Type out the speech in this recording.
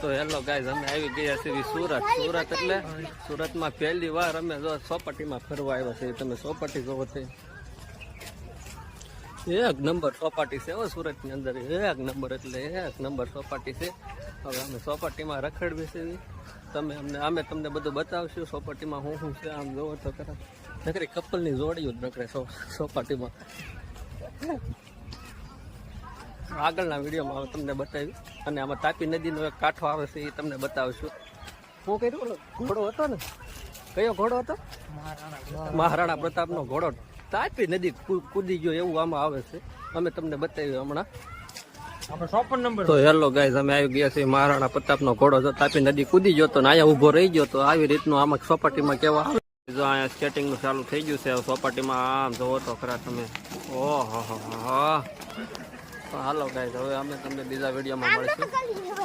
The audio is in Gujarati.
તો હેલો ગાઈઝ, અમે આવી ગયા છીએ સુરત. સુરત એટલે સુરતમાં પહેલી વાર અમે જો ચોપાટીમાં ફરવા આવ્યા છીએ. તમે ચોપાટી જોવો છે, એક નંબર ચોપાટી છે સુરતની અંદર. એક નંબર એટલે એક નંબર ચોપાટી છે. હવે અમે ચોપાટીમાં રખડવી છે. અમે તમને બધું બતાવશું ચોપાટીમાં શું છે. આમ જોવો તો ખરા નકરી કપલની જોડીઓ જ નકરે ચોપાટીમાં. આગળના વિડીયોમાં તમને બતાવ્યું. અને આમાં તાપી નદીનો એક કાંઠો આવે છે એ તમને બતાવશું. શું કર્યું? ઘોડો હતો ને? કયો ઘોડો હતો? મહારાણા પ્રતાપનો ઘોડો તાપી નદી કૂદી ગયો એવું આમાં આવે છે. અમે તમને બતાવ્યું હમણાં. તો હેલો ગાઈઝ, અમે આવી ગયા છીએ. મહારાણા પ્રતાપનો ઘોડો જો તાપી નદી કૂદી ગયો તો ને અહીંયા ઉભો રહી ગયો તો આવી રીતનું આમાં ચોપાટીમાં કેવા આવે. જો અહીંયા સ્કેટિંગનું ચાલુ થઈ ગયું છે ચોપાટીમાં. આમ જોવો તો ખરા તમે. ઓહો, હાલો ગાઈઝ, હવે અમે તમને બીજા વિડીયોમાં મળીશું.